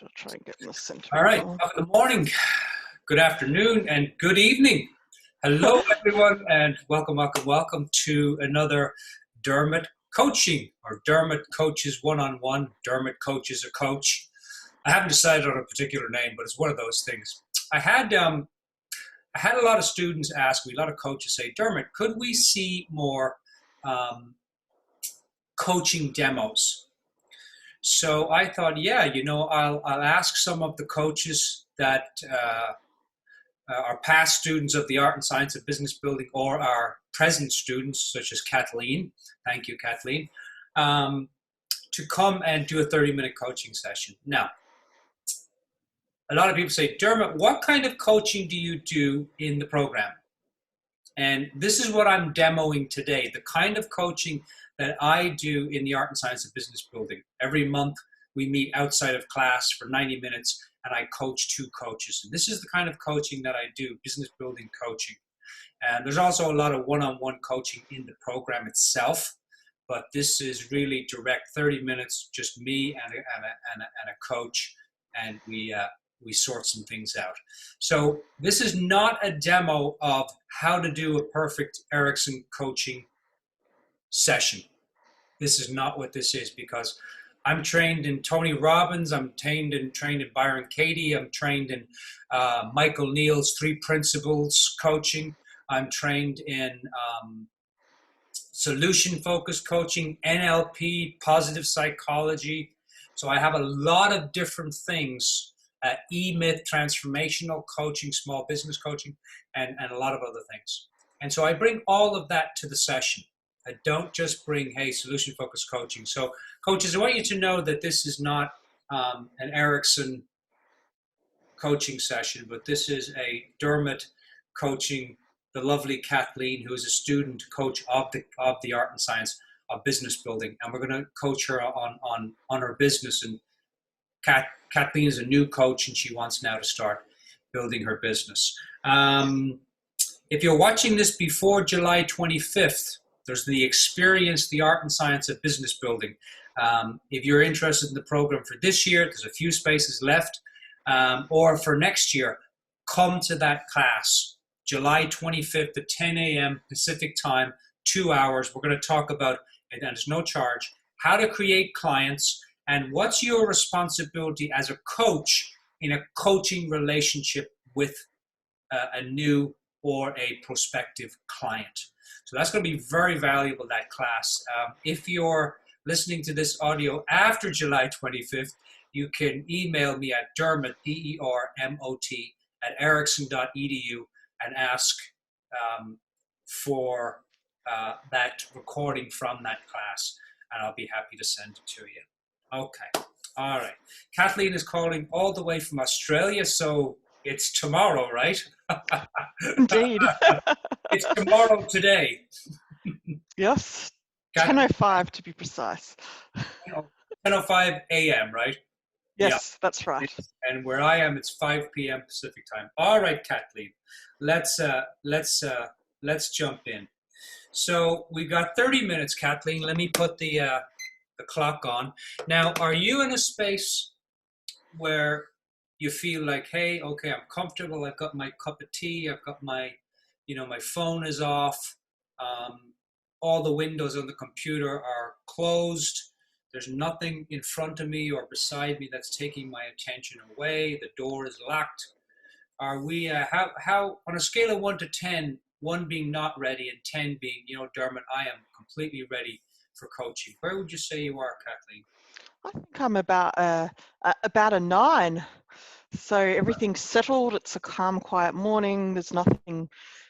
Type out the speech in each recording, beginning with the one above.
I'll try and get in the center. All right. Good morning, good afternoon, and good evening. Hello, everyone, and welcome to another Dermot coaching, or Dermot coaches one-on-one. Dermot coaches a coach. I haven't decided on a particular name, but it's one of those things. I had a lot of students ask me, a lot of coaches say, Dermot, could we see more coaching demos? So I thought, yeah, I'll ask some of the coaches that are past students of the art and science of business building, or are present students, such as Kathleen. Thank you, Kathleen, to come and do a 30-minute coaching session. Now, a lot of people say, Dermot, what kind of coaching do you do in the program? And this is what I'm demoing today, the kind of coaching that I do in the art and science of business building. Every month we meet outside of class for 90 minutes and I coach 2 coaches. And this is the kind of coaching that I do, business building coaching. And there's also a lot of one-on-one coaching in the program itself, but this is really direct 30 minutes, just me and a coach, and we sort some things out. So this is not a demo of how to do a perfect Erickson coaching session. This is not what this is, because I'm trained in Tony Robbins, I'm trained in Byron Katie, I'm trained in Michael Neal's 3 Principles coaching, I'm trained in solution-focused coaching, NLP, positive psychology. So I have a lot of different things, E-Myth, transformational coaching, small business coaching, and a lot of other things. And so I bring all of that to the session. I don't just bring, hey, solution-focused coaching. So coaches, I want you to know that this is not an Erickson coaching session, but this is a Dermot coaching the lovely Kathleen, who is a student coach of the art and science of business building. And we're going to coach her on her business. And Kathleen is a new coach, and she wants now to start building her business. If you're watching this before July 25th, there's the Experience the Art and Science of Business Building. If you're interested in the program for this year, there's a few spaces left. Or for next year, come to that class, July 25th at 10 a.m. Pacific time, 2 hours. We're going to talk about, and there's no charge, how to create clients and what's your responsibility as a coach in a coaching relationship with a new or a prospective client. So that's going to be very valuable, that class. If you're listening to this audio after July 25th, you can email me at Dermot, D-E-R-M-O-T, at erickson.edu and ask for that recording from that class, and I'll be happy to send it to you. Okay. All right. Kathleen is calling all the way from Australia, so it's tomorrow, right? Indeed. It's tomorrow today. Yes. 10:05 to be precise. 10:05 a.m., right? Yes, yeah. That's right. And where I am, it's 5 p.m. Pacific time. All right, Kathleen, let's jump in. So we got 30 minutes, Kathleen. Let me put the clock on. Now, are you in a space where you feel like, hey, okay, I'm comfortable, I've got my cup of tea, I've got my, my phone is off, all the windows on the computer are closed, there's nothing in front of me or beside me that's taking my attention away, the door is locked. Are we, how, on a scale of 1 to 10, 1 being not ready and 10 being, Dermot, I am completely ready for coaching, where would you say you are, Kathleen? I think I'm about a 9. So everything's settled. It's a calm, quiet morning. There's nothing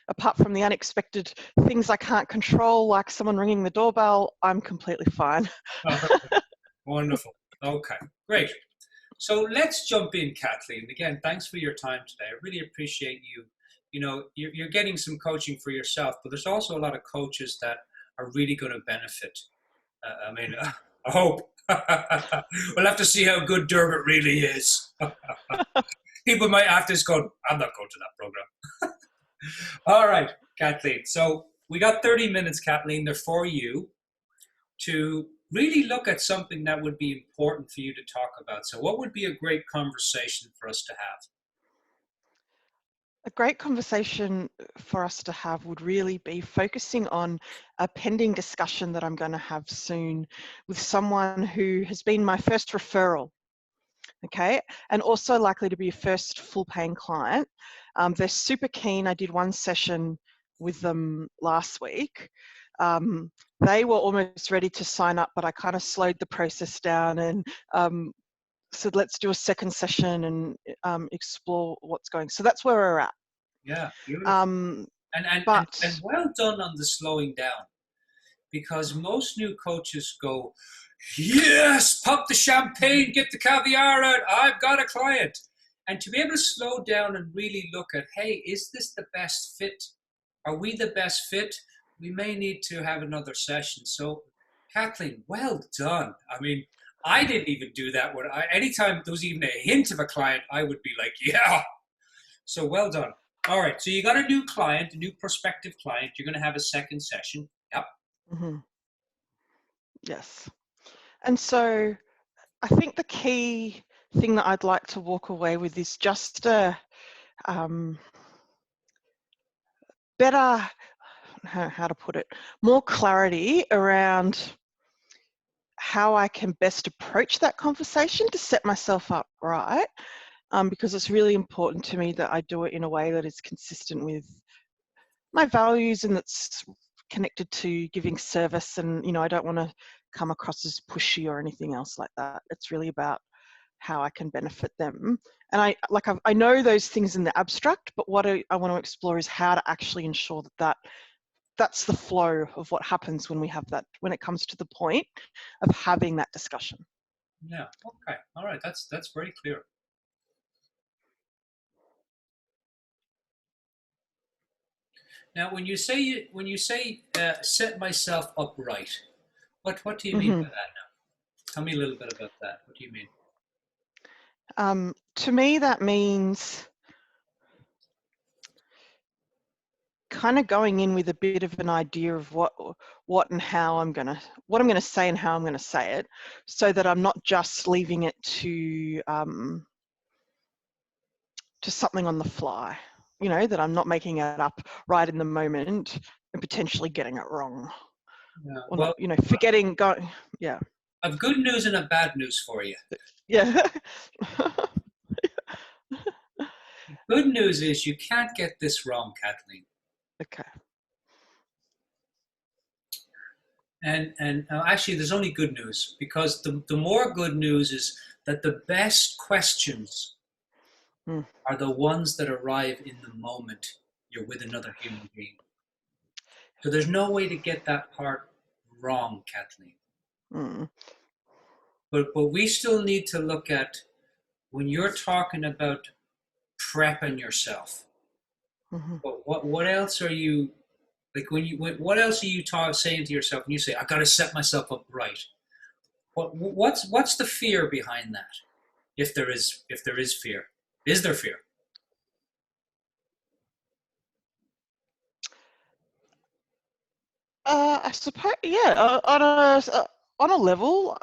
apart from the unexpected things I can't control, like someone ringing the doorbell. I'm completely fine. Wonderful. Okay, great. So let's jump in, Kathleen. Again, thanks for your time today. I really appreciate you. You're getting some coaching for yourself, but there's also a lot of coaches that are really going to benefit. I hope. We'll have to see how good Dermot really is. People might after this go, I'm not going to that program. All right, Kathleen. So we got 30 minutes, Kathleen. They're for you to really look at something that would be important for you to talk about. So what would be a great conversation for us to have? A great conversation for us to have would really be focusing on a pending discussion that I'm going to have soon with someone who has been my first referral, okay, and also likely to be a first full paying client. They're super keen. I did one session with them last week. They were almost ready to sign up, but I kind of slowed the process down and said, let's do a second session and explore what's going. So that's where we're at. Yeah, beautiful. Um, And but well done on the slowing down, because most new coaches go, yes, pop the champagne, get the caviar out, I've got a client. And to be able to slow down and really look at, hey, is this the best fit? Are we the best fit? We may need to have another session. So, Kathleen, well done. I mean, I didn't even do that. Anytime there was even a hint of a client, I would be like, yeah. So well done. All right. So you got a new client, a new prospective client. You're going to have a second session. Yep. mm-hmm. Yes. And so I think the key thing that I'd like to walk away with is just a better, how to put it, more clarity around how I can best approach that conversation to set myself up right, because it's really important to me that I do it in a way that is consistent with my values and that's connected to giving service. And, you know, I don't want to come across as pushy or anything else like that. It's really about how I can benefit them. And I know those things in the abstract, but what I want to explore is how to actually ensure that that's the flow of what happens when we have that, when it comes to the point of having that discussion. Yeah. Okay. All right. That's very clear. Now, when you say set myself up right, what do you mean by that now? Tell me a little bit about that. What do you mean? To me, that means kind of going in with a bit of an idea of what and how what I'm gonna say and how I'm gonna say it, so that I'm not just leaving it to something on the fly. You know, that I'm not making it up right in the moment and potentially getting it wrong, Yeah. or Well, not, you know, forgetting. Yeah, I've good news and a bad news for you. yeah. Good news is you can't get this wrong, Kathleen. Okay. And actually, there's only good news, because the more good news is that the best questions are the ones that arrive in the moment you're with another human being. So there's no way to get that part wrong, Kathleen. Mm. But we still need to look at, when you're talking about prepping yourself. Mm-hmm. But what else are you, like, what else are you saying to yourself when you say, I got to set myself up right? What's the fear behind that? If there is fear, is there fear? I suppose, yeah. On a level,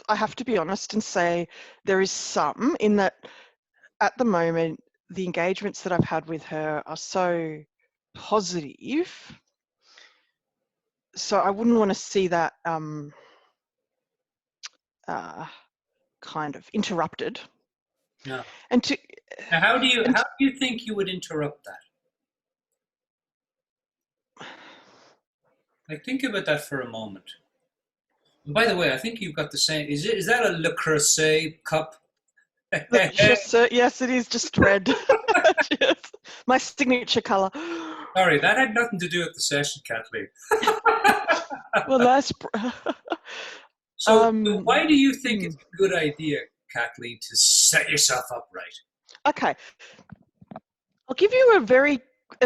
I have to be honest and say there is some, in that at the moment the engagements that I've had with her are so positive, so I wouldn't want to see that kind of interrupted. No. And to Now, how do and you think you would interrupt that? Like, think about that for a moment. And by the way, I think you've got the same. Is that a Le Creuset cup? yes, yes, it is just red. Yes, my signature color. Sorry, that had nothing to do with the session, Kathleen. Well, that's So why do you think it's hmm. a good idea, Kathleen, to set yourself up right? Okay. I'll give you a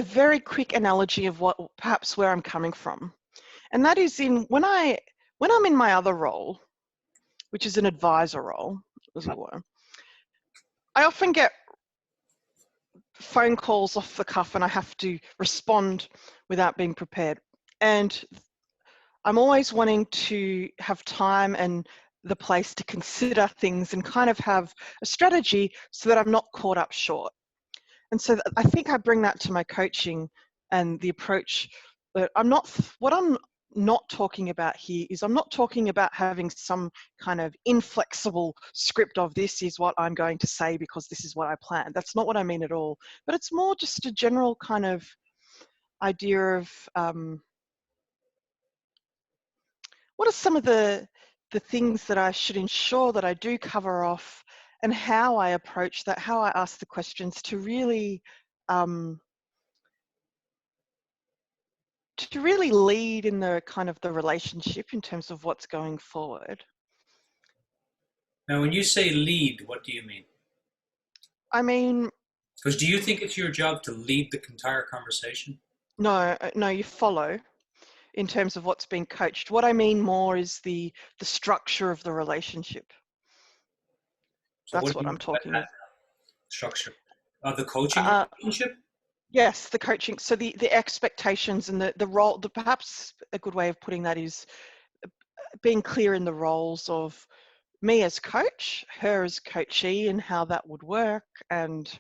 very quick analogy of what perhaps where I'm coming from. And that is when I'm in my other role, which is an advisor role, as it were, I often get phone calls off the cuff and I have to respond without being prepared. And I'm always wanting to have time and the place to consider things and kind of have a strategy so that I'm not caught up short. And so I think I bring that to my coaching and the approach that what I'm not talking about here is I'm not talking about having some kind of inflexible script of this is what I'm going to say because this is what I planned. That's not what I mean at all. But it's more just a general kind of idea of what are some of the things that I should ensure that I do cover off, and how I approach that, how I ask the questions to really lead in the kind of the relationship in terms of what's going forward. Now, when you say lead, what do you mean? I mean, Because do you think it's your job to lead the entire conversation? no, you follow in terms of what's being coached. What I mean more is the structure of the relationship. So what That's do what you I'm mean by talking that of. structure of the coaching Uh, relationship? yes, the coaching. So the expectations and the role. Perhaps a good way of putting that is being clear in the roles of me as coach, her as coachee, and how that would work, and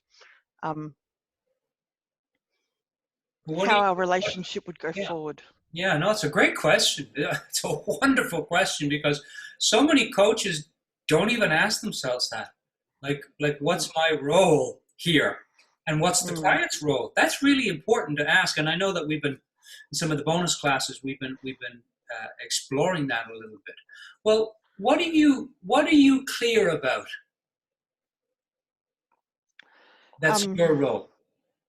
What do how you? our relationship would go Yeah, forward. yeah. No, it's a great question. It's a wonderful question because so many coaches don't even ask themselves that. Like, what's Mm, my role here, and what's the mm. client's role? That's really important to ask. And I know that we've been in some of the bonus classes we've been exploring that a little bit. Well, what are you clear about? That's Um, your role.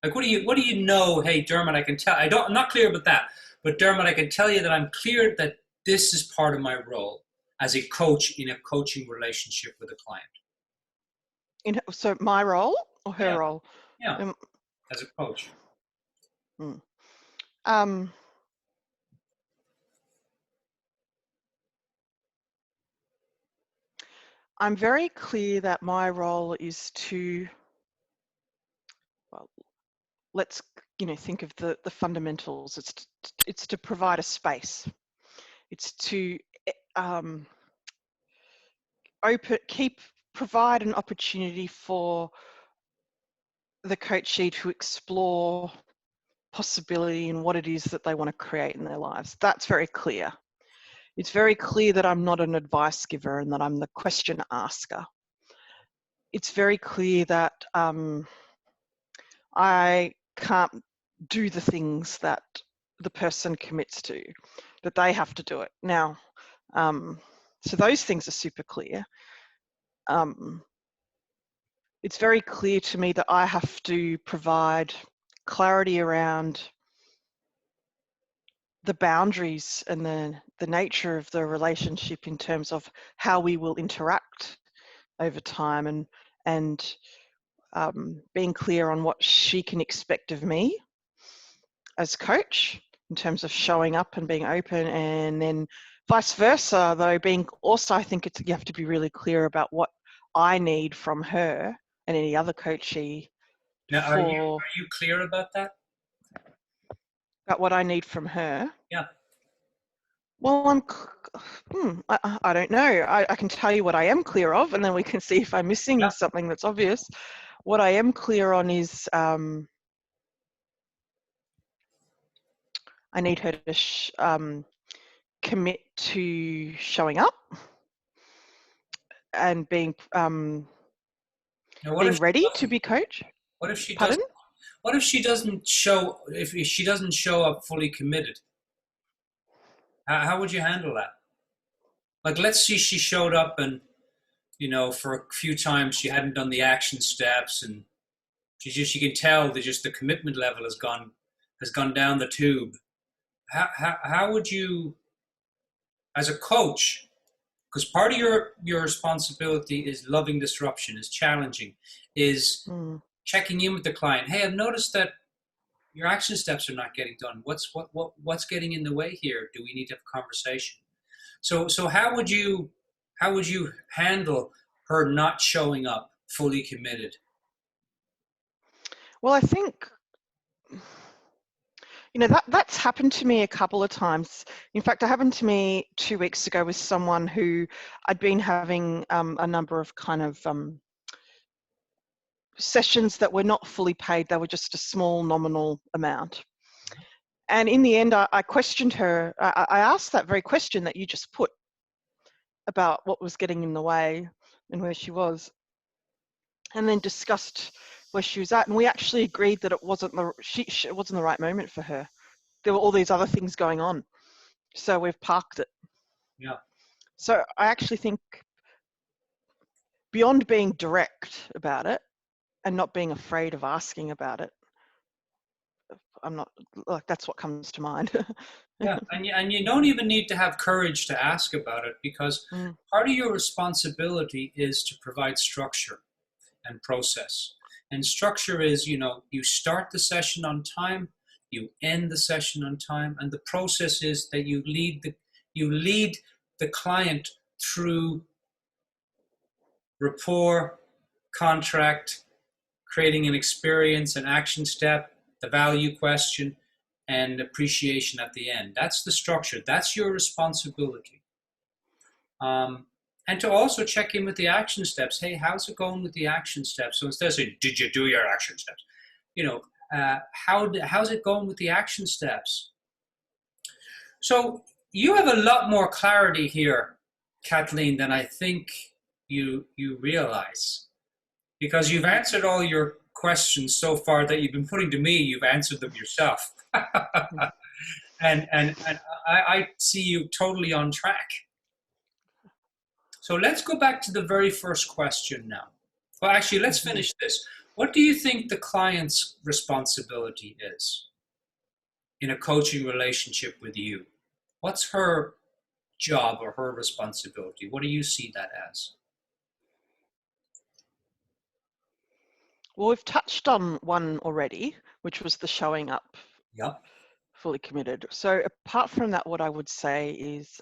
Like, what do you know? Hey, Dermot, I can tell. I'm not clear about that, but Dermot, I can tell you that I'm clear that this is part of my role as a coach in a coaching relationship with a client. so my role or her Yeah, role? yeah, Um, as a coach. mm. um, I'm very clear that my role is to, well, let's think of the fundamentals. It's to provide a space. It's to um, provide an opportunity for the coachee to explore possibility and what it is that they want to create in their lives. That's very clear. It's very clear that I'm not an advice giver and that I'm the question asker. It's very clear that I can't do the things that the person commits to, that they have to do it. Now, so those things are super clear. It's very clear to me that I have to provide clarity around the boundaries and the nature of the relationship in terms of how we will interact over time, and being clear on what she can expect of me as coach in terms of showing up and being open, and then vice versa, though, being also, I think you have to be really clear about what I need from her and any other coachee Now, are you for are you clear about that? about what I need from her. Yeah. Well, I don't know. I can tell you what I am clear of, and then we can see if I'm missing Yeah. something that's obvious. What I am clear on is I need her to commit to showing up and Now, what if being she ready to doesn't? be coached. What if she Pardon? doesn't? What if she doesn't show? If she doesn't show up fully committed, how would you handle that? Like, let's see, she showed up and for a few times she hadn't done the action steps, and you can tell that just the commitment level has gone down the tube. How would you, as a coach, because part of your responsibility is loving disruption, is challenging, is Mm. checking in with the client. Hey, I've noticed that your action steps are not getting done. What's getting in the way here? Do we need to have a conversation? So how would you handle her not showing up fully committed? Well, I think That's happened to me a couple of times. In fact, it happened to me 2 weeks ago with someone who I'd been having a number of kind of sessions that were not fully paid. They were just a small nominal amount. And in the end, I questioned her. I asked that very question that you just put about what was getting in the way and where she was, and then discussed where she was at. And we actually agreed that it wasn't it wasn't the right moment for her. There were all these other things going on, so we've parked it. Yeah. So I actually think beyond being direct about it and not being afraid of asking about it, I'm not like that's what comes to mind. Yeah, and you don't even need to have courage to ask about it, because Mm. part of your responsibility is to provide structure and process. And structure is, you start the session on time, you end the session on time, and the process is that you lead the client through rapport, contract, creating an experience, an action step, the value question, and appreciation at the end. That's the structure. That's your responsibility. And to also check in with the action steps. Hey, how's it going with the action steps? So instead of saying, did you do your action steps? How's it going with the action steps? So you have a lot more clarity here, Kathleen, than I think you realize, because you've answered all your questions so far that you've been putting to me. You've answered them yourself. and I see you totally on track. So let's go back to the very first question now. Well, actually, let's finish this. What do you think the client's responsibility is in a coaching relationship with you? What's her job or her responsibility? What do you see that as? Well, we've touched on one already, which was the showing up. Yep. Fully committed. So apart from that, what I would say is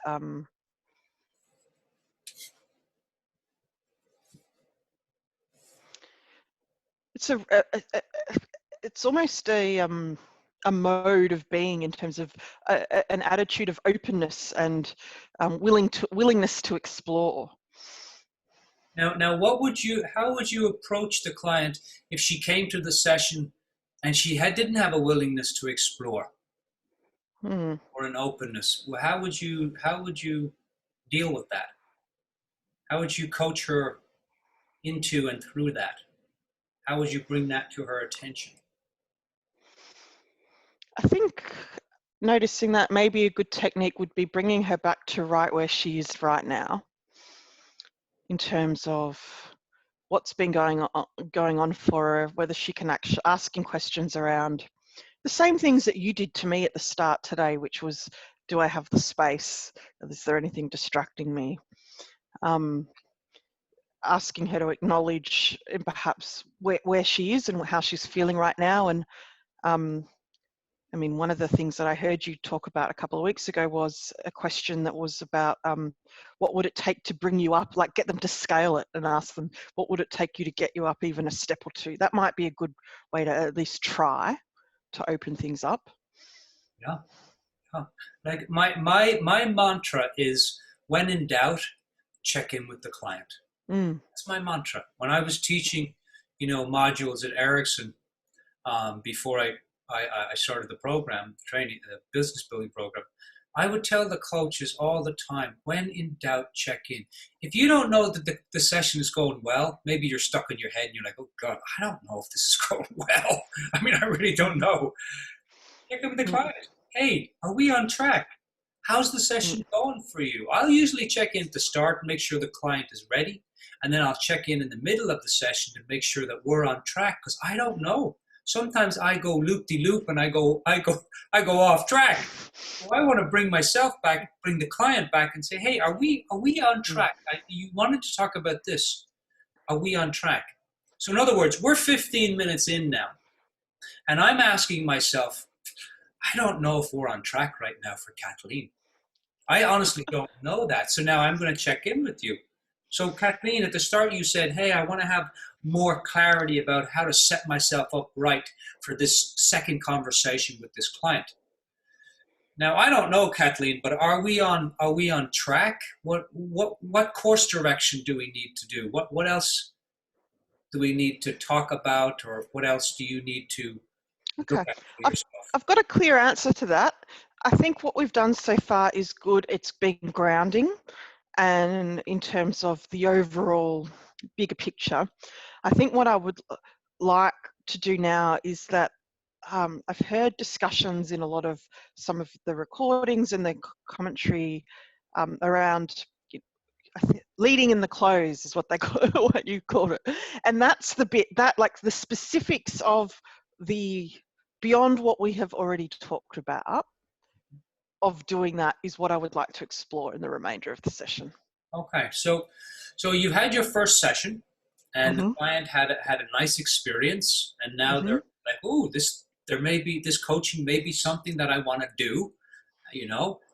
it's almost a mode of being in terms of an attitude of openness and willingness to explore. Now, how would you approach the client if she came to the session and she didn't have a willingness to explore or an openness? Well, how would you deal with that? How would you coach her into and through that? How would you bring that to her attention? I think noticing that maybe a good technique would be bringing her back to right where she is right now, in terms of what's been going on for her, whether she can actually asking questions around the same things that you did to me at the start today, which was, do I have the space? Is there anything distracting me? Asking her to acknowledge perhaps where she is and how she's feeling right now. And I mean, one of the things that I heard you talk about a couple of weeks ago was a question that was about what would it take to bring you up, like get them to scale it and ask them, what would it take you to get you up even a step or two? That might be a good way to at least try to open things up. Yeah. Huh. Like my mantra is, when in doubt, check in with the client. That's my mantra. When I was teaching, modules at Ericsson, before I started the program, training, the business building program, I would tell the coaches all the time, when in doubt, check in. If you don't know that the session is going well, maybe you're stuck in your head and you're like, oh God, I don't know if this is going well. I mean, I really don't know. Check in with the client. Hey, are we on track? How's the session going for you? I'll usually check in at the start and make sure the client is ready. And then I'll check in the middle of the session to make sure that we're on track, because I don't know. Sometimes I go loop-de-loop and I go off track. So I want to bring myself back, bring the client back and say, hey, are we on track? You wanted to talk about this. Are we on track? So in other words, we're 15 minutes in now. And I'm asking myself, I don't know if we're on track right now for Kathleen. I honestly don't know that. So now I'm going to check in with you. So Kathleen, at the start you said, hey, I want to have more clarity about how to set myself up right for this second conversation with this client. Now I don't know, Kathleen, but are we on track? What course direction do we need to do? What else do we need to talk about, or what else do you need to look Okay, at for I've, yourself? I've got a clear answer to that. I think what we've done so far is good. It's been grounding, and in terms of the overall bigger picture, I think what I would like to do now is that I've heard discussions in a lot of some of the recordings and the commentary around leading in the close is what they call it, what you called it, and that's the bit that, like, the specifics of the beyond what we have already talked about of doing that is what I would like to explore in the remainder of the session. Okay, so you had your first session, and the Mm-hmm. client had a nice experience, and now Mm-hmm. they're like, "Ooh, this coaching may be something that I want to do,"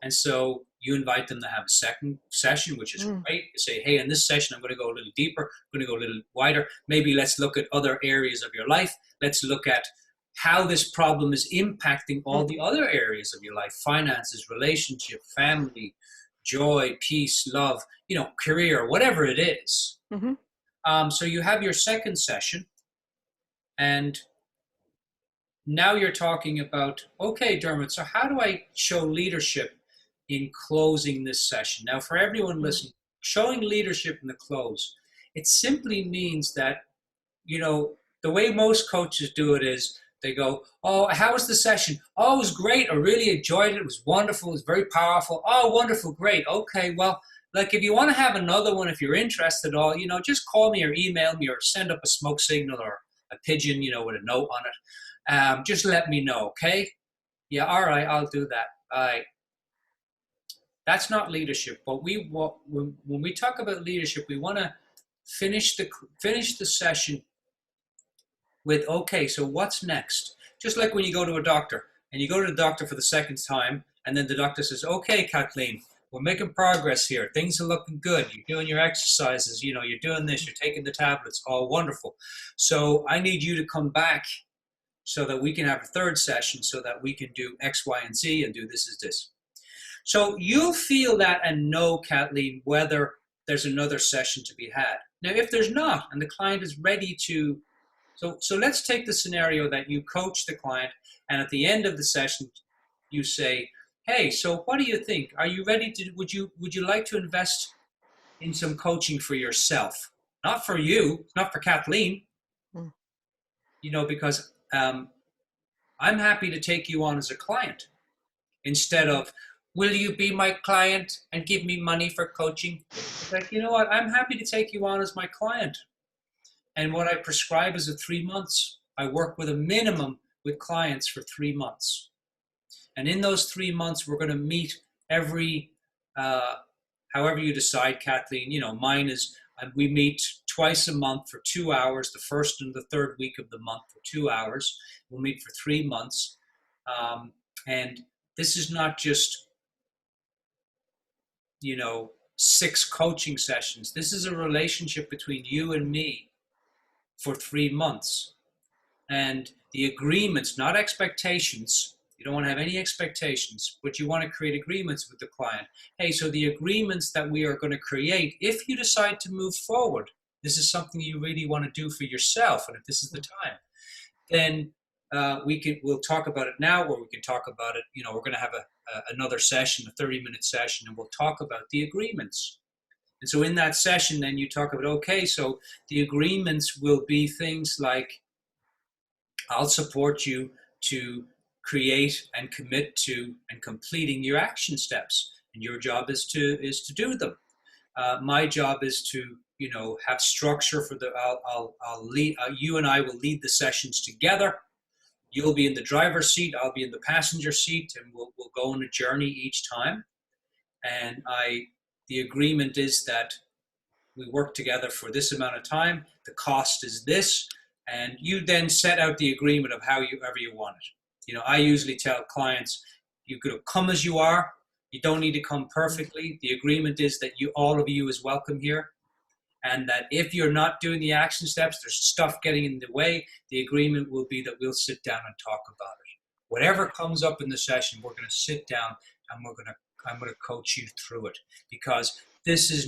And so you invite them to have a second session, which is Mm. great. You say, "Hey, in this session, I'm going to go a little deeper. I'm going to go a little wider. Maybe let's look at other areas of your life. Let's look at how this problem is impacting all the other areas of your life: finances, relationship, family, joy, peace, love, career, whatever it is." Mm-hmm. So you have your second session, and now you're talking about, okay, Dermot, so how do I show leadership in closing this session? Now, for everyone listening, showing leadership in the close, it simply means that, the way most coaches do it is they go, "Oh, how was the session? Oh, it was great. I really enjoyed it. It was wonderful. It was very powerful. Oh, wonderful. Great. Okay, well, like, if you want to have another one, if you're interested at all, just call me or email me or send up a smoke signal or a pigeon, with a note on it. Just let me know, okay? Yeah, all right, I'll do that. All right." That's not leadership. But when we talk about leadership, we want to finish the session with, okay, so what's next? Just like when you go to a doctor and you go to the doctor for the second time, and then the doctor says, "Okay, Kathleen, we're making progress here. Things are looking good. You're doing your exercises. You're doing this. You're taking the tablets. All wonderful. So I need you to come back so that we can have a third session so that we can do X, Y, and Z and do this is this." So you'll feel that and know, Kathleen, whether there's another session to be had. Now, if there's not, and the client is ready to, so let's take the scenario that you coach the client, and at the end of the session, you say, "Hey, so what do you think? Are you ready to? Would you like to invest in some coaching for yourself? Not for you, not for Kathleen, Mm. because I'm happy to take you on as a client instead of, will you be my client and give me money for coaching?" It's like, you know what? I'm happy to take you on as my client. And what I prescribe is 3 months. I work with a minimum with clients for 3 months. And in those 3 months, we're going to meet every, however you decide, Kathleen. Mine is, we meet twice a month for 2 hours, the first and the third week of the month for 2 hours. We'll meet for 3 months. And this is not just, 6 coaching sessions. This is a relationship between you and me for 3 months. And the agreements, not expectations. You don't want to have any expectations, but you want to create agreements with the client. Hey, so the agreements that we are going to create, if you decide to move forward, this is something you really want to do for yourself, and if this is the time, then we'll talk about it now, or we can talk about it. We're going to have another session, a 30-minute session, and we'll talk about the agreements. And so in that session, then you talk about, okay, so the agreements will be things like, I'll support you to create and commit to and completing your action steps, and your job is to do them. My job is to have structure for the. I'll lead. You and I will lead the sessions together. You'll be in the driver's seat. I'll be in the passenger seat, and we'll go on a journey each time. And the agreement is that we work together for this amount of time. The cost is this. And you then set out the agreement of however you want it. I usually tell clients, you could come as you are. You don't need to come perfectly. The agreement is that all of you is welcome here. And that if you're not doing the action steps, there's stuff getting in the way, the agreement will be that we'll sit down and talk about it. whatever comes up in the session, we're going to sit down and I'm going to coach you through it, because this is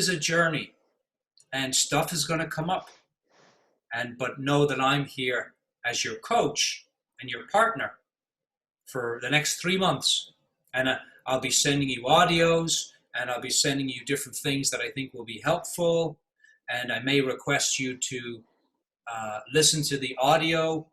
a journey, and stuff is going to come up. But know that I'm here as your coach and your partner for the next 3 months. And I'll be sending you audios, and I'll be sending you different things that I think will be helpful. And I may request you to listen to the audio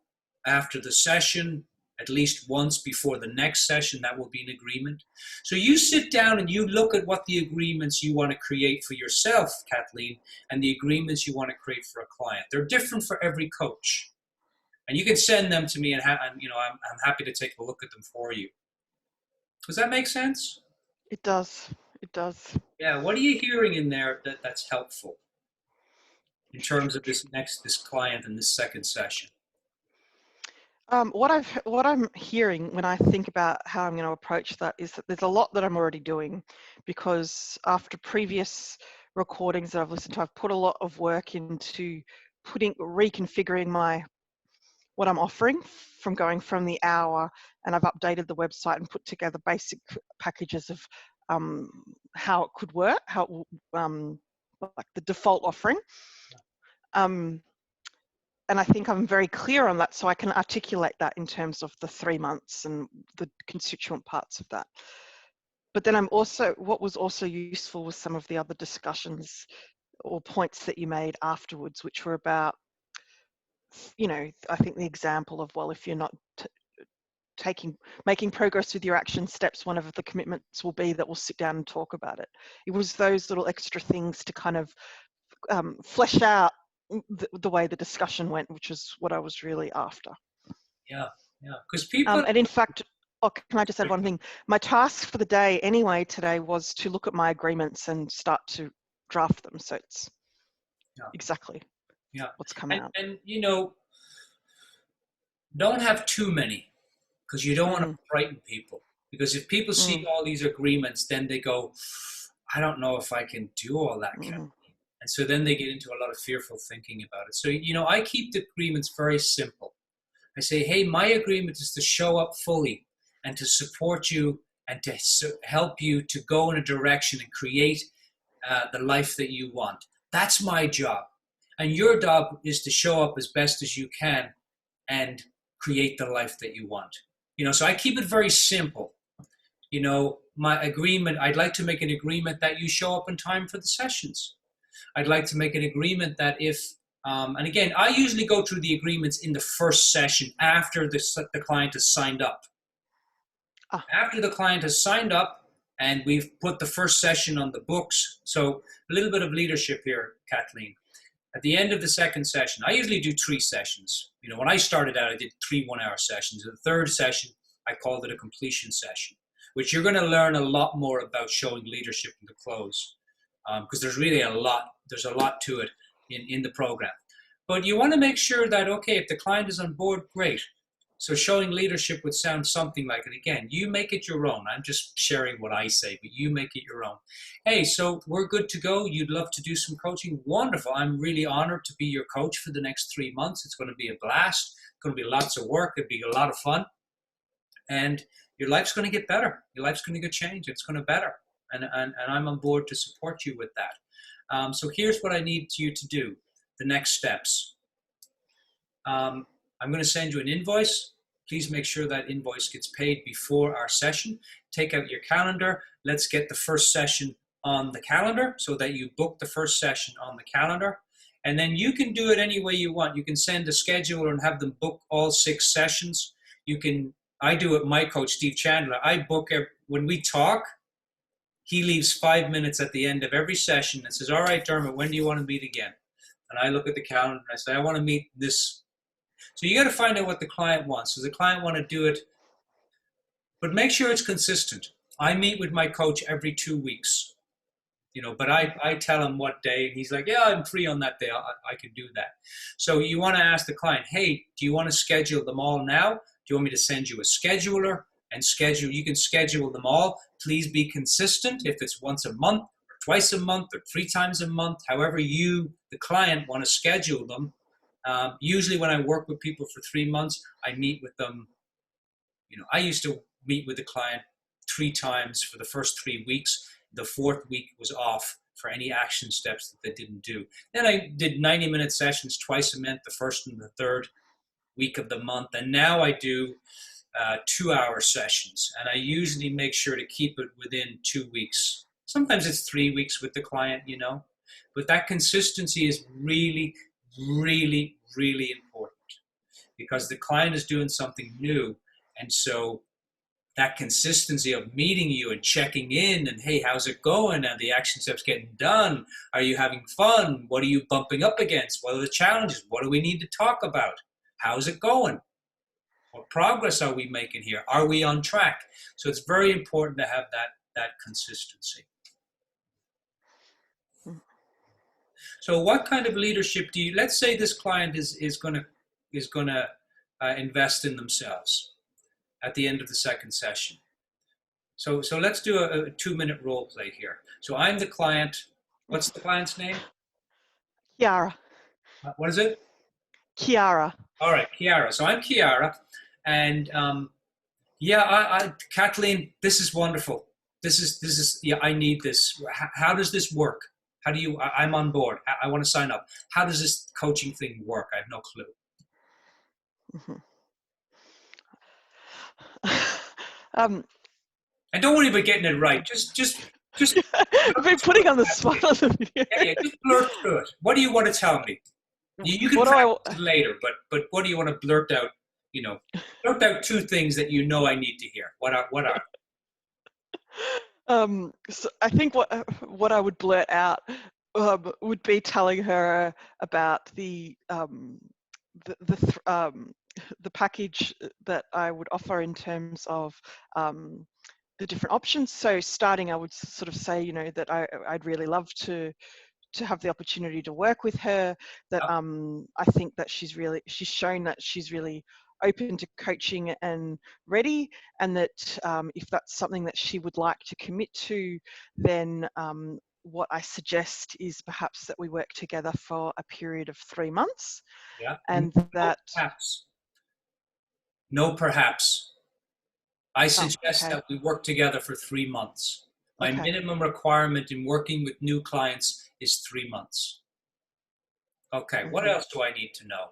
after the session at least once before the next session. That will be an agreement. So you sit down and you look at what the agreements you want to create for yourself, Kathleen, and the agreements you want to create for a client. They're different for every coach. And you can send them to me, and I'm happy to take a look at them for you. Does that make sense? It does. It does. Yeah. What are you hearing in there that's helpful in terms of this client and this second session? What I'm hearing when I think about how I'm going to approach that is that there's a lot that I'm already doing, because after previous recordings that I've listened to, I've put a lot of work into reconfiguring what I'm offering, from going from the hour, and I've updated the website and put together basic packages of how it could work, like the default offering. And I think I'm very clear on that, so I can articulate that in terms of the 3 months and the constituent parts of that. But then what was also useful was some of the other discussions or points that you made afterwards, which were about, I think the example of, well, if you're not making progress with your action steps, one of the commitments will be that we'll sit down and talk about it. It was those little extra things to kind of flesh out the way the discussion went, which is what I was really after. Yeah, because people... and in fact, can I just add one thing? My task for the day anyway today was to look at my agreements and start to draft them. So it's exactly what's come out. And, don't have too many, because you don't want to frighten people. Because if people see all these agreements, then they go, I don't know if I can do all that, Kathleen. And so then they get into a lot of fearful thinking about it. So, I keep the agreements very simple. I say, hey, my agreement is to show up fully and to support you and to help you to go in a direction and create the life that you want. That's my job. And your job is to show up as best as you can and create the life that you want. So I keep it very simple. My agreement, I'd like to make an agreement that you show up in time for the sessions. I'd like to make an agreement that if, and again, I usually go through the agreements in the first session after the client has signed up. After the client has signed up and we've put the first session on the books. So a little bit of leadership here, Kathleen. At the end of the second session, I usually do 3 sessions. When I started out, I did 3 one-hour sessions. The third session, I called it a completion session, which you're going to learn a lot more about showing leadership in the close. Because there's really a lot to it in the program. But you want to make sure that, okay, if the client is on board, great. So showing leadership would sound something like, and again, you make it your own. I'm just sharing what I say, but you make it your own. Hey, so we're good to go. You'd love to do some coaching? Wonderful. I'm really honored to be your coach for the next 3 months. It's going to be a blast. It's going to be lots of work. It'll be a lot of fun. And your life's going to get better. Your life's going to get changed. It's going to better. And I'm on board to support you with that. So here's what I need you to do, the next steps. I'm going to send you an invoice. Please make sure that invoice gets paid before our session. Take out your calendar. Let's get the first session on the calendar so that you book the first session on the calendar. And then you can do it any way you want. You can send a scheduler and have them book all 6 sessions. I do it, my coach, Steve Chandler. I book when we talk. He leaves 5 minutes at the end of every session and says, all right, Dermot, when do you want to meet again? And I look at the calendar and I say, I want to meet this. So you got to find out what the client wants. Does the client want to do it? But make sure it's consistent. I meet with my coach every 2 weeks, but I tell him what day. And he's like, yeah, I'm free on that day. I can do that. So you want to ask the client, hey, do you want to schedule them all now? Do you want me to send you a scheduler? And you can schedule them all. Please be consistent. If it's once a month or twice a month or 3 times a month, however the client want to schedule them, Usually when I work with people for 3 months, I meet with them. I used to meet with the client 3 times for the first 3 weeks. The 4th week was off for any action steps that they didn't do. Then I did 90-minute sessions twice a month, the first and the third week of the month. And now I do 2-hour sessions. And I usually make sure to keep it within 2 weeks. Sometimes it's 3 weeks with the client, But that consistency is really, really, really important because the client is doing something new. And so that consistency of meeting you and checking in and, hey, how's it going? Are the action steps getting done? Are you having fun? What are you bumping up against? What are the challenges? What do we need to talk about? How's it going? What progress are we making here? Are we on track? So it's very important to have that consistency. So what kind of leadership do you, let's say this client is going to invest in themselves at the end of the second session. So let's do a 2-minute role play here. So I'm the client. What's the client's name? Kiara. What is it? Kiara. All right, Kiara. So I'm Kiara, and Kathleen, this is wonderful. This is yeah, I need this. How does this work? How do you? I'm on board. I want to sign up. How does this coaching thing work? I have no clue. Mm-hmm. And don't worry about getting it right. Just. I've been putting on the spot on the video. Yeah, just blurt through it. What do you want to tell me? You can practice it later, but what do you want to blurt out? Blurt out 2 things that I need to hear. What are? So I think what I would blurt out would be telling her about the package that I would offer in terms of the different options. So starting, I would sort of say, that I'd really love to have the opportunity to work with her, that I think that she's shown that she's really open to coaching and ready, and that if that's something that she would like to commit to, then what I suggest is perhaps that we work together for a period of 3 months. Yeah. And No, perhaps. I suggest that we work together for 3 months. My minimum requirement in working with new clients is 3 months. Okay, what else do I need to know?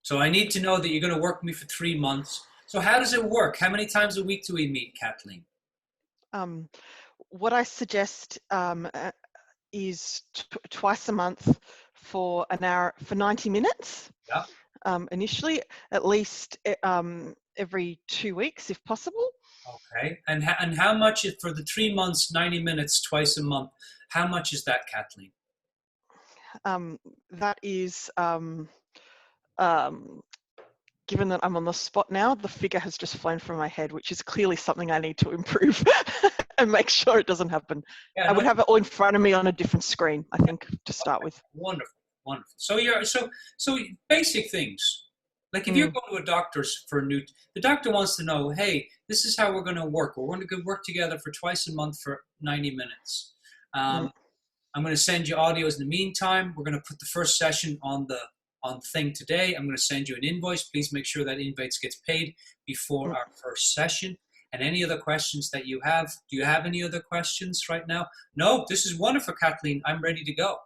So I need to know that you're going to work with me for 3 months. So how does it work? How many times a week do we meet, Kathleen? What I suggest is twice a month for an hour, for 90 minutes. Yeah. Initially, at least every 2 weeks, if possible. Okay. And how much is for the 3 months, 90 minutes, twice a month? How much is that, Kathleen? That is, given that I'm on the spot now, the figure has just flown from my head, which is clearly something I need to improve and make sure it doesn't happen. I would have it all in front of me on a different screen, I think, to start with. Wonderful. Wonderful. So basic things. Like if you're going to a doctor's the doctor wants to know, hey, this is how we're going to work. We're going to work together for twice a month for 90 minutes. I'm going to send you audios in the meantime. We're going to put the first session on the thing today. I'm going to send you an invoice. Please make sure that invoice gets paid before our first session. And any other questions that you have? Do you have any other questions right now? No, this is wonderful, Kathleen. I'm ready to go.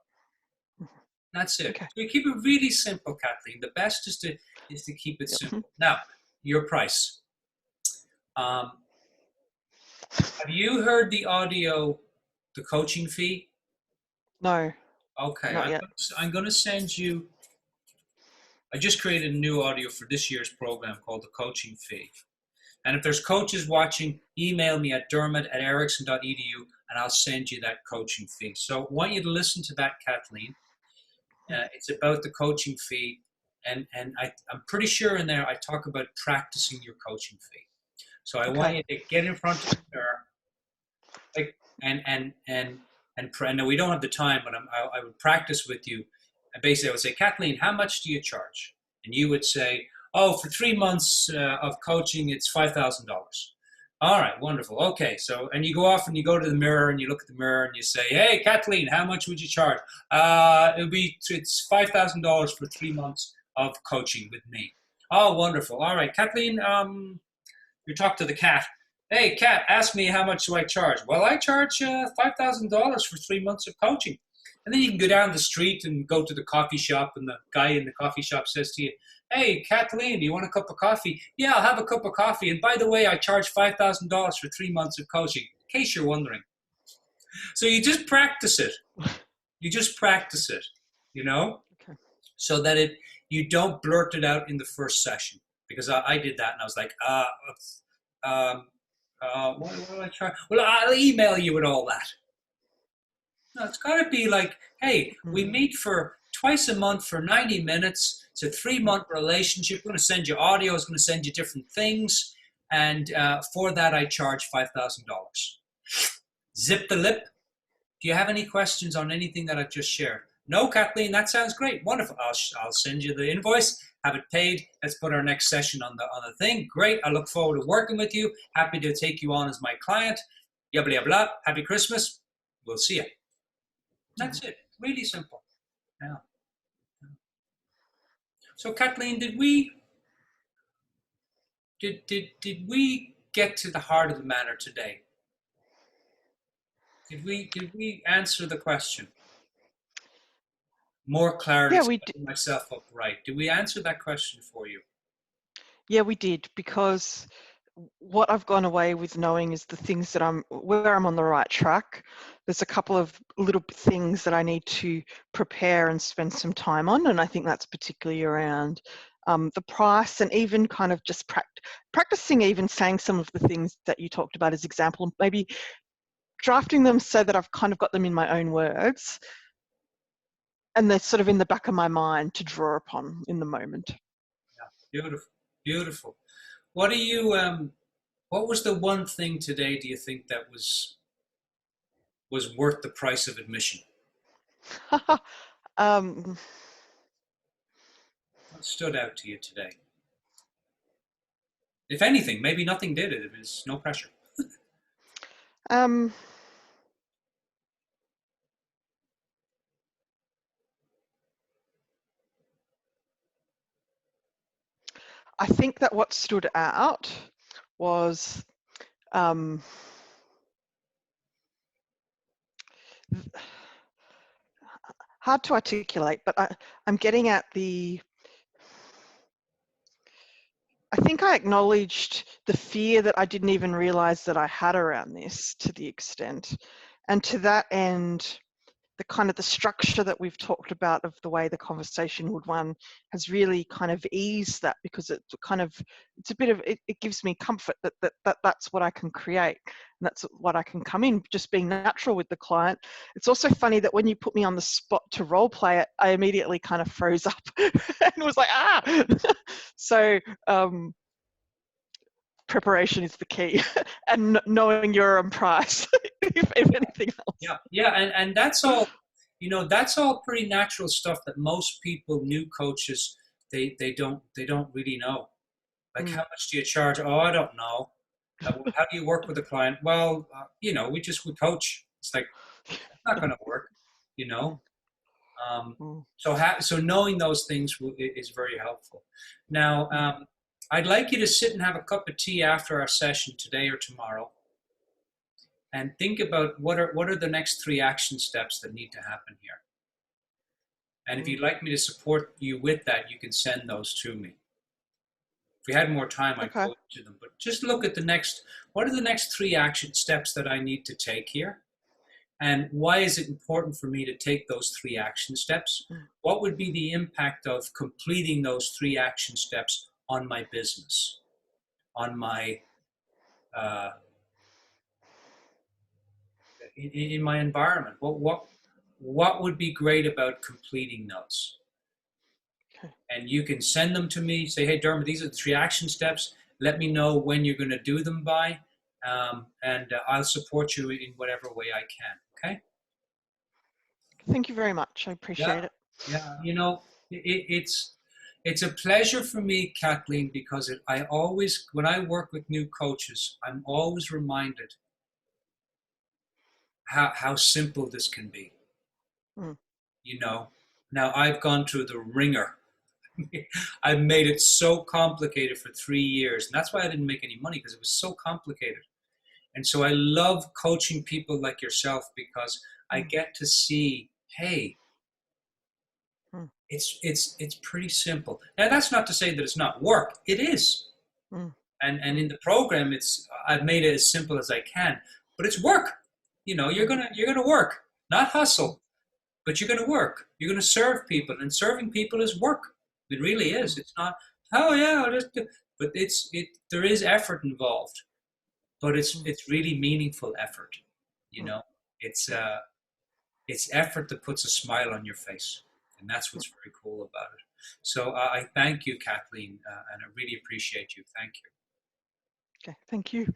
That's it. Okay. So we keep it really simple, Kathleen. The best is to keep it simple. Now, your price. Have you heard the audio, the coaching fee? No. Okay. Not yet. I'm going to send you. I just created a new audio for this year's program called the coaching fee. And if there's coaches watching, email me at dermot@ericsson.edu and I'll send you that coaching fee. So I want you to listen to that, Kathleen. It's about the coaching fee, and I'm pretty sure in there I talk about practicing your coaching fee. So I want you to get in front of the mirror, and no, we don't have the time, but I would practice with you. And basically, I would say, Kathleen, how much do you charge? And you would say, oh, for 3 months of coaching, it's $5,000. All right, wonderful. Okay, so and you go off and you go to the mirror and you look at the mirror and you say, "Hey, Kathleen, how much would you charge?" It's $5,000 for 3 months of coaching with me. Oh, wonderful. All right, Kathleen. You talk to the cat. Hey, cat, ask me how much do I charge? Well, I charge $5,000 for 3 months of coaching. And then you can go down the street and go to the coffee shop, and the guy in the coffee shop says to you, "Hey, Kathleen, do you want a cup of coffee?" "Yeah, I'll have a cup of coffee. And by the way, I charge $5,000 for 3 months of coaching," in case you're wondering. So you just practice it. You just practice it, you know, Okay. so that you don't blurt it out in the first session. Because I did that and I was like, what do I charge? Well, I'll email you with all that. No, it's got to be like, hey, we meet for twice a month for 90 minutes. It's a 3-month relationship. We're going to send you audio. It's going to send you different things. And for that, I charge $5,000. Zip the lip. Do you have any questions on anything that I've just shared? No, Kathleen, that sounds great. Wonderful. I'll send you the invoice. Have it paid. Let's put our next session on the thing. Great. I look forward to working with you. Happy to take you on as my client. Blah, blah, blah. Happy Christmas. We'll see you. That's it. Really simple. Yeah. So Kathleen, did we get to the heart of the matter today? Did we answer the question? More clarity, Yeah, we did. setting myself up right. Did we answer that question for you? Yeah, we did, because what I've gone away with knowing is the things that where I'm on the right track. There's a couple of little things that I need to prepare and spend some time on, and I think that's particularly around the price, and even kind of just practicing, even saying some of the things that you talked about as example, maybe drafting them so that I've kind of got them in my own words, and they're sort of in the back of my mind to draw upon in the moment. Yeah, beautiful, beautiful. What do you what was the one thing today, do you think, that was worth the price of admission? um, What stood out to you today? If anything, maybe nothing did it. It was no pressure. um, I think that what stood out was hard to articulate, but I'm getting at I think I acknowledged the fear that I didn't even realize that I had around this, to the extent. And to that end, the kind of the structure that we've talked about of the way the conversation would run has really kind of eased that, because it's a bit of, it gives me comfort that's what I can create, and that's what I can come in, just being natural with the client. It's also funny that when you put me on the spot to role play it, I immediately kind of froze up and was like, so preparation is the key, and knowing your own price, if anything else. Yeah, and that's all. That's all pretty natural stuff that most people, new coaches, they don't really know. Like, how much do you charge? Oh, I don't know. How do you work with a client? Well, we coach. It's like, it's not going to work, you know. So knowing those things is very helpful. Now, I'd like you to sit and have a cup of tea after our session today or tomorrow, and think about what are the next 3 action steps that need to happen here. And if you'd like me to support you with that, you can send those to me. If we had more time, I'd go into them. But just look at what are the next 3 action steps that I need to take here? And why is it important for me to take those 3 action steps? What would be the impact of completing those 3 action steps on my business, on my in my environment? What would be great about completing those? Okay. And you can send them to me. Say, hey, Dermot, these are the 3 action steps. Let me know when you're going to do them by, and I'll support you in whatever way I can. Okay. Thank you very much. I appreciate it. Yeah. It's a pleasure for me, Kathleen, because I always, when I work with new coaches, I'm always reminded how simple this can be. Mm. You know, now I've gone through the ringer. I've made it so complicated for 3 years, and that's why I didn't make any money, because it was so complicated. And so I love coaching people like yourself, because I Mm. get to see, hey, Mm. it's pretty simple. Now that's not to say that it's not work. It is. Mm. And in the program, I've made it as simple as I can, but it's work. You know, Mm. you're gonna work, not Mm. hustle, but you're gonna work. You're gonna serve people, and serving people is work. It really is. Mm. It's not, oh yeah, I'll just do, but there is effort involved, but Mm. it's really meaningful effort. You Mm. know, it's it's effort that puts a smile on your face, and that's Mm. what's very cool about it. So I thank you, Kathleen, and I really appreciate you. Thank you. Okay, thank you.